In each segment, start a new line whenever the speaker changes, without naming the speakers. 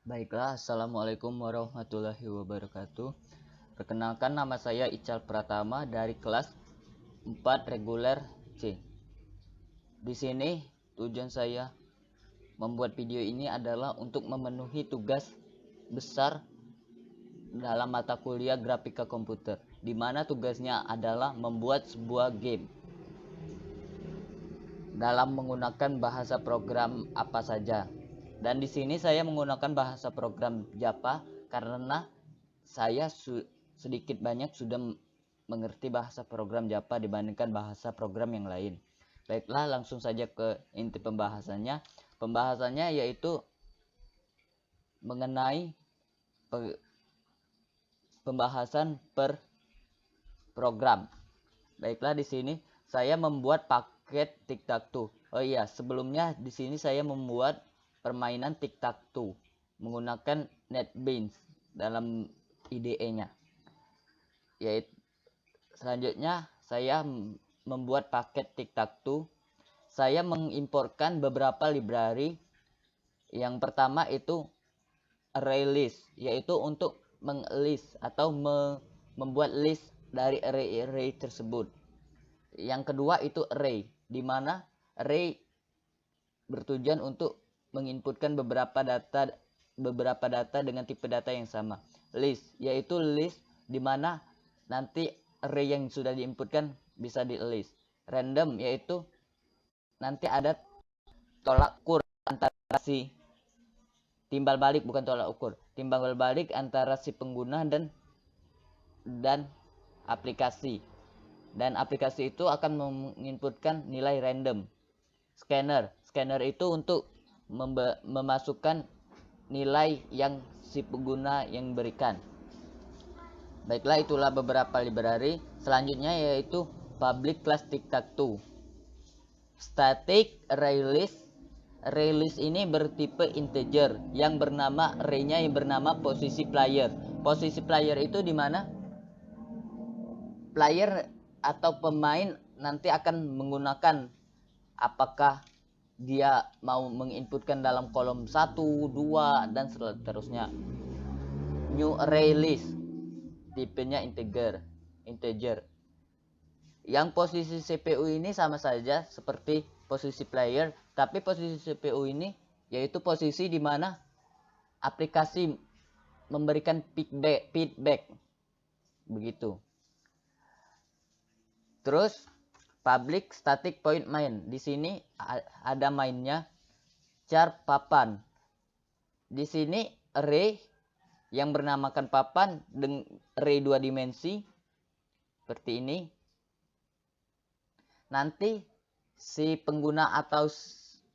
Baiklah, Assalamualaikum warahmatullahi wabarakatuh. Perkenalkan, nama saya Ical Pratama dari kelas 4 reguler C. Di sini tujuan saya membuat video ini adalah untuk memenuhi tugas besar dalam mata kuliah grafika komputer, di mana tugasnya adalah membuat sebuah game dalam menggunakan bahasa program apa saja. Dan di sini saya menggunakan bahasa program Java karena saya sedikit banyak sudah mengerti bahasa program Java dibandingkan bahasa program yang lain. Baiklah, langsung saja ke inti pembahasannya. Pembahasannya yaitu mengenai pembahasan per program. Baiklah, di sini saya membuat paket tic-tac-toe. Oh iya, sebelumnya di sini saya membuat permainan tic-tac-toe menggunakan NetBeans dalam IDE-nya. Yaitu selanjutnya saya membuat paket tic-tac-toe. Saya mengimportkan beberapa library. Yang pertama itu ArrayList, yaitu untuk menglist atau membuat list dari array tersebut. Yang kedua itu array, di mana array bertujuan untuk menginputkan beberapa data dengan tipe data yang sama. List, yaitu list di mana nanti array yang sudah diinputkan bisa di list. Random, yaitu nanti ada tolak ukur antara si timbal balik, bukan tolak ukur, timbal balik antara si pengguna dan aplikasi. Dan aplikasi itu akan menginputkan nilai random. Scanner itu untuk memasukkan nilai yang si pengguna yang berikan. Baiklah, itulah beberapa library. Selanjutnya yaitu public class tic-tac-toe. Static ArrayList ini bertipe integer yang bernama array-nya yang bernama posisi player. Posisi player itu di mana player atau pemain nanti akan menggunakan apakah dia mau menginputkan dalam kolom 1, 2 dan seterusnya. New ArrayList tipenya integer. Yang posisi CPU ini sama saja seperti posisi player, tapi posisi CPU ini yaitu posisi di mana aplikasi memberikan feedback begitu. Terus public static point main. Di sini ada mainnya char papan. Di sini array yang bernamakan papan dengan array 2 dimensi seperti ini. Nanti si pengguna atau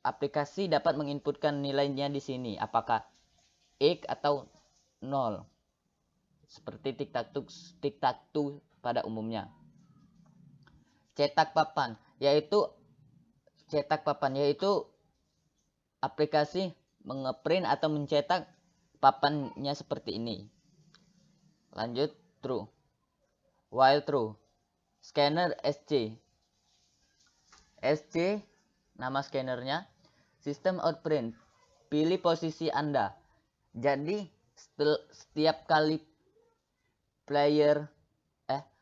aplikasi dapat menginputkan nilainya di sini, apakah X atau 0. Seperti tic-tac-toe pada umumnya. Cetak papan yaitu aplikasi mengeprint atau mencetak papannya seperti ini. Lanjut, true. While true. Scanner SC nama scannernya. System out print, pilih posisi Anda. Jadi setiap kali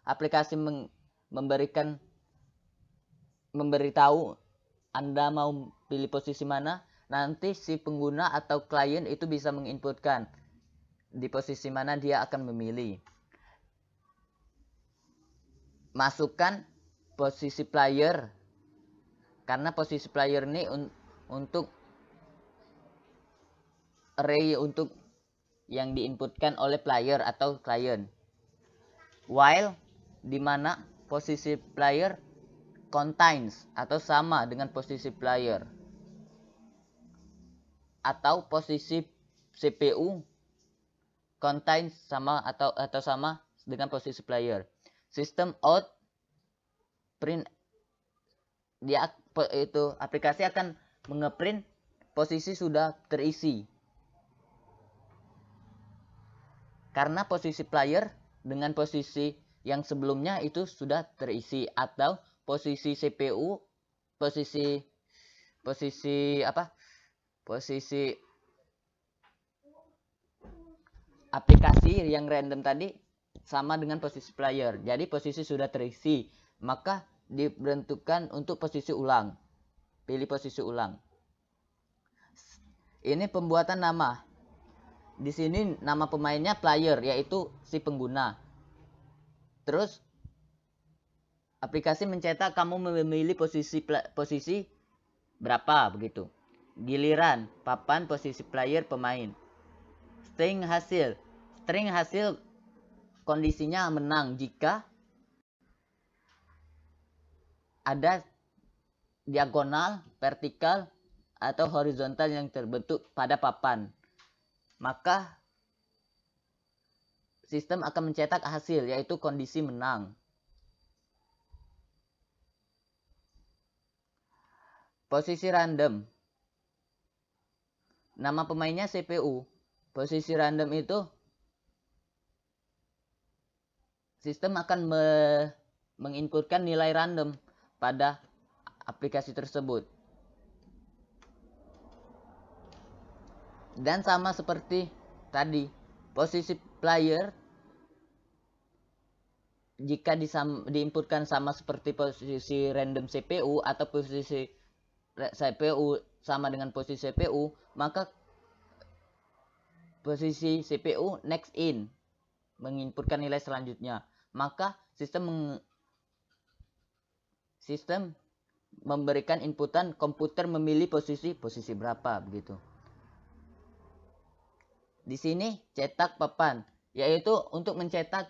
aplikasi memberitahu Anda mau pilih posisi mana, nanti si pengguna atau klien itu bisa menginputkan di posisi mana dia akan memilih. Masukkan posisi player, karena posisi player ini untuk array untuk yang diinputkan oleh player atau klien. While di mana posisi player contains atau sama dengan posisi player, atau posisi CPU contains sama atau sama dengan posisi player. System out print, dia itu aplikasi akan mengeprint posisi sudah terisi, karena posisi player dengan posisi yang sebelumnya itu sudah terisi, atau posisi CPU posisi aplikasi yang random tadi sama dengan posisi player. Jadi posisi sudah terisi, maka dibentukkan untuk posisi ulang. Pilih posisi ulang. Ini pembuatan nama. Di sini nama pemainnya player, yaitu si pengguna. Terus aplikasi mencetak kamu memilih posisi berapa begitu. Giliran papan posisi player pemain. String hasil kondisinya menang jika ada diagonal, vertikal, atau horizontal yang terbentuk pada papan. Maka sistem akan mencetak hasil, yaitu kondisi menang. Posisi random. Nama pemainnya CPU. Posisi random itu sistem akan menginputkan nilai random pada aplikasi tersebut. Dan sama seperti tadi, posisi player jika diinputkan sama seperti posisi random CPU atau posisi CPU sama dengan posisi CPU, maka posisi CPU next in menginputkan nilai selanjutnya. Maka sistem memberikan inputan komputer memilih posisi berapa begitu. Di sini cetak papan, yaitu untuk mencetak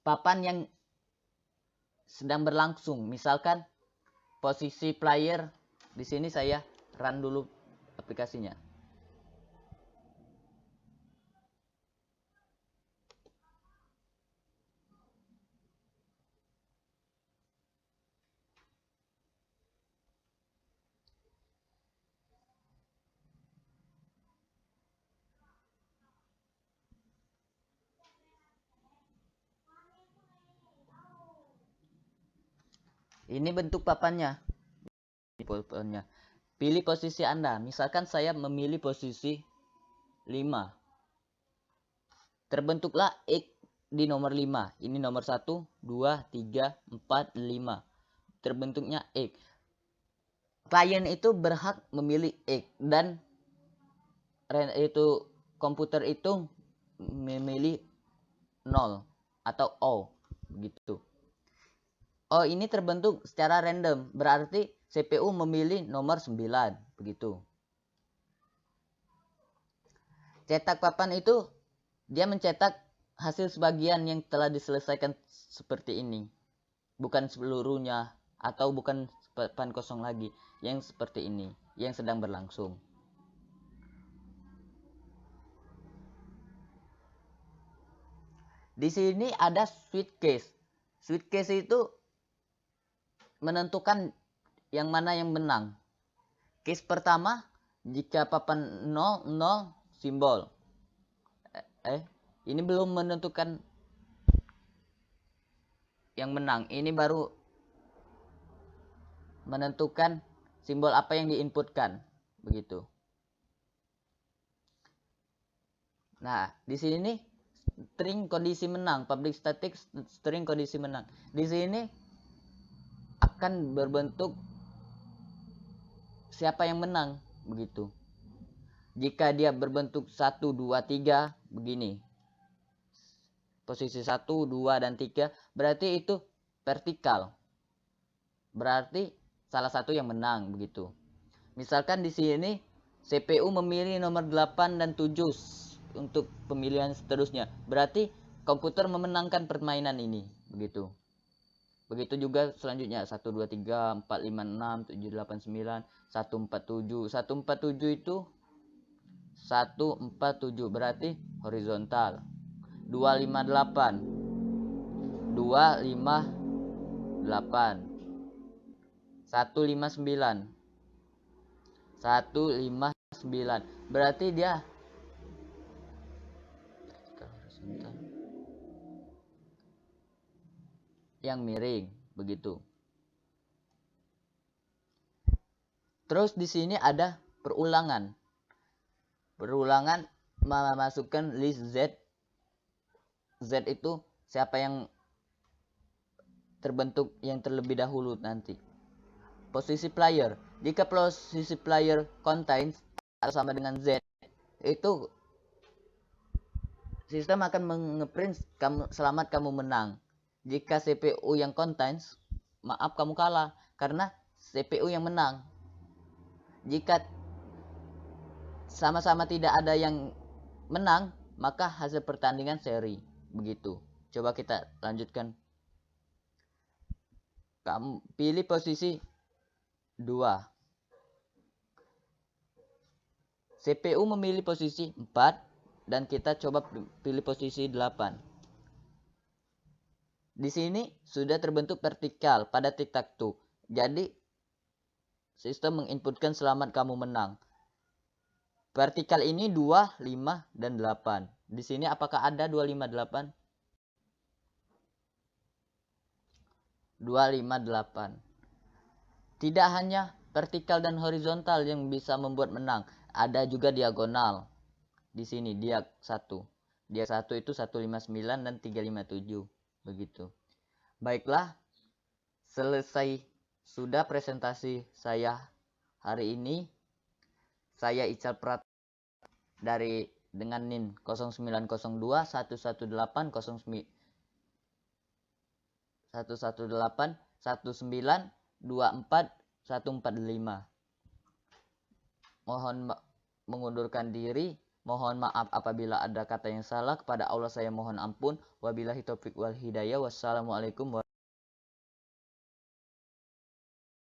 papan yang sedang berlangsung. Misalkan posisi player, di sini saya run dulu aplikasinya. Ini bentuk papannya. Pilih posisi Anda. Misalkan saya memilih posisi 5. Terbentuklah X di nomor 5. Ini nomor 1, 2, 3, 4, 5. Terbentuknya X. Klien itu berhak memilih X dan itu komputer itu memilih 0 atau O begitu. Oh, ini terbentuk secara random, berarti CPU memilih nomor 9 begitu. Cetak papan itu dia mencetak hasil sebagian yang telah diselesaikan seperti ini, bukan seluruhnya atau bukan papan kosong lagi, yang seperti ini yang sedang berlangsung. Di sini ada switch case. Switch case itu menentukan yang mana yang menang. Case pertama, jika papan 0, 0 simbol. Ini belum menentukan yang menang. Ini baru menentukan simbol apa yang diinputkan. Begitu. Nah, di sini string kondisi menang, public static string kondisi menang. Di sini akan berbentuk siapa yang menang begitu. Jika dia berbentuk 1, 2, 3 begini. Posisi 1, 2 dan 3 berarti itu vertikal. Berarti salah satu yang menang begitu. Misalkan di sini CPU memilih nomor 8 dan 7 untuk pemilihan seterusnya. Berarti komputer memenangkan permainan ini begitu. Begitu juga selanjutnya 1, 2, 3, 4, 5, 6, 7, 8, 9, 147. 147 itu 147 berarti horizontal. 258 258 159 159 berarti dia yang miring begitu. Terus di sini ada perulangan. Perulangan memasukkan list Z. Z itu siapa yang terbentuk yang terlebih dahulu nanti. Posisi player. Jika posisi player contains atau sama dengan Z, itu sistem akan mengeprint selamat kamu menang. Jika CPU yang contains, maaf kamu kalah karena CPU yang menang. Jika sama-sama tidak ada yang menang, maka hasil pertandingan seri. Begitu. Coba kita lanjutkan. Kamu pilih posisi 2. CPU memilih posisi 4 dan kita coba pilih posisi 8. Di sini sudah terbentuk vertikal pada tic-tac-toe. Jadi sistem menginputkan selamat kamu menang. Vertikal ini 2, 5 dan 8. Di sini apakah ada 2, 5, 8? 2, 5, 8. Tidak hanya vertikal dan horizontal yang bisa membuat menang, ada juga diagonal. Di sini diag 1. Diag 1 itu 159 dan 357. Begitu. Baiklah, selesai sudah presentasi saya hari ini. Saya Ical Prat dari dengan NIN 0902 118 09 118 19 24 145. Mohon mengundurkan diri. Mohon maaf apabila ada kata yang salah. Kepada Allah saya mohon ampun. Wabillahi taufik wal hidayah. Wassalamualaikum warahmatullahi wabarakatuh.